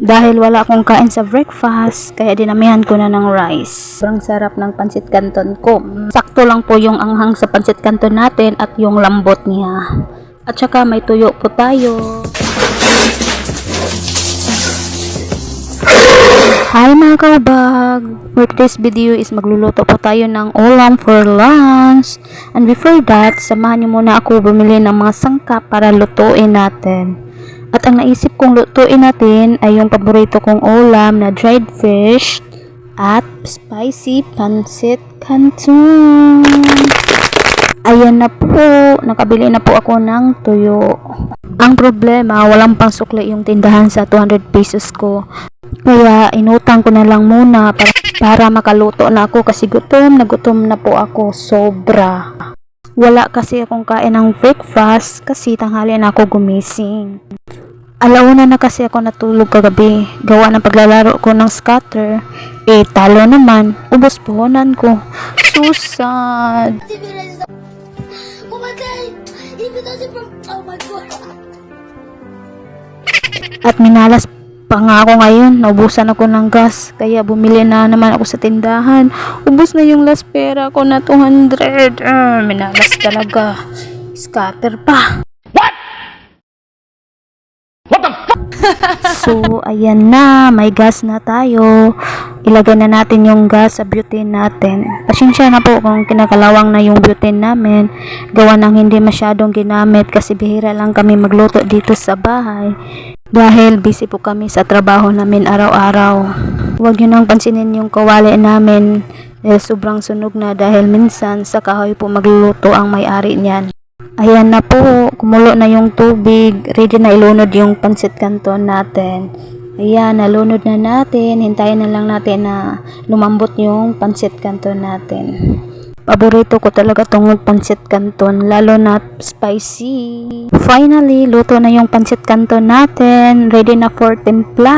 Dahil wala akong kain sa breakfast, kaya dinamihan ko na ng rice. Sobrang sarap ng pancit canton ko. Sakto lang po yung anghang sa pancit canton natin at yung lambot niya. At saka may tuyo po tayo. Hi mga kaubag! For this video is magluluto po tayo ng ulam for lunch. And before that, samahan niyo muna ako bumili ng mga sangkap para lutuin natin. At ang naisip kong lutuin natin ay yung paborito kong ulam na dried fish at spicy pancit canton. Ayan na po, nakabili na po ako ng tuyo. Ang problema, walang pang sukli yung tindahan sa 200 pesos ko. Kaya inutang ko na lang muna para makaluto na ako kasi gutom na po ako sobra. Wala kasi akong kain ng breakfast kasi tanghali na ako gumising. Alauna na kasi ako natulog kagabi. Gawa ng paglalaro ko ng scatter. Talo naman. Ubos puhunan ko. So sad. Oh my god! Oh my god! At minalas pa nga ako ngayon. Naubusan ako ng gas. Kaya bumili na naman ako sa tindahan. Ubos na yung last pera ko na 200. Minalas talaga. Scatter pa. So, ayan na. May gas na tayo. Ilagay na natin yung gas sa butane natin. Pasensya na po kung kinakalawang na yung butane namin. Gawa ng hindi masyadong ginamit kasi bihira lang kami magluto dito sa bahay. Dahil busy po kami sa trabaho namin araw-araw. Huwag nyo nang pansinin yung kawali namin. Sobrang sunog na dahil minsan sa kahoy po magluluto ang may-ari niyan. Ayan na po, kumulo na yung tubig, ready na ilunod yung pancit canton natin. Ayan, nalunod na natin, hintayin na lang natin na lumambot yung pancit canton natin. Paborito ko talaga tong pancit canton, lalo na spicy. Finally, luto na yung pancit canton natin, ready na for timpla.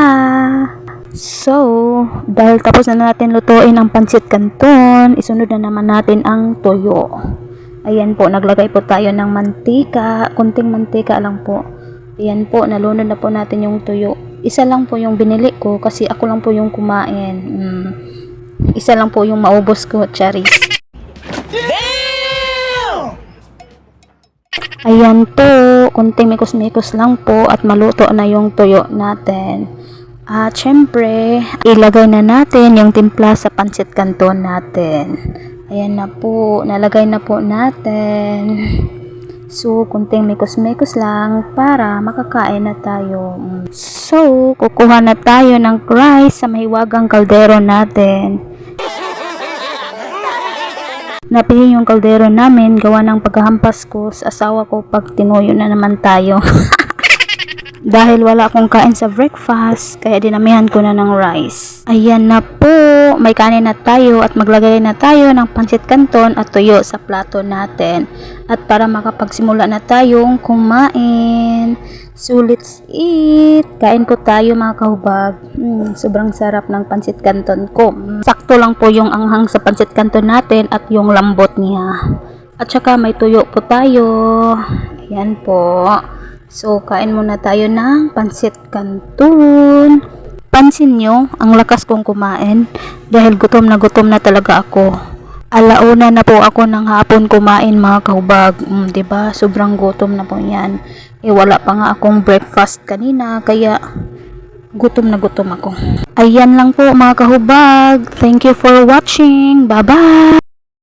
So, dahil tapos na natin lutuin ang pancit canton, isunod na naman natin ang toyo. Ayan po, naglagay po tayo ng mantika, kunting mantika lang po. Ayan po, nalunod na po natin yung tuyo. Isa lang po yung binili ko kasi ako lang po yung kumain. Isa lang po yung maubos ko, charis. Ayan po, kunting mikos-mikos lang po at maluto na yung tuyo natin. At syempre, ilagay na natin yung timpla sa pancit canton natin. Ayan na po, nalagay na po natin. So, kunting mikos-mikos lang para makakain na tayo. So, kukuha na tayo ng rice sa mahiwagang kaldero natin. Napili yung kaldero namin, gawa ng paghahampas ko sa asawa ko pag tinuyo na naman tayo. Dahil wala akong kain sa breakfast, kaya dinamihan ko na ng rice. Ayan na po, may kanin na tayo at maglagay na tayo ng pancit canton at tuyo sa plato natin. At para makapagsimula na tayong kumain. So let's eat! Kain po tayo mga kahubag. Sobrang sarap ng pancit canton ko. Sakto lang po yung anghang sa pancit canton natin at yung lambot niya. At saka may tuyo po tayo. Ayan po. So, kain muna tayo ng pancit canton. Pansin nyo, ang lakas kong kumain dahil gutom na talaga ako. Alauna na po ako ng hapon kumain mga kahubag. Diba? Sobrang gutom na po yan. Wala pa nga akong breakfast kanina kaya gutom na gutom ako. Ayan lang po mga kahubag. Thank you for watching. Bye-bye!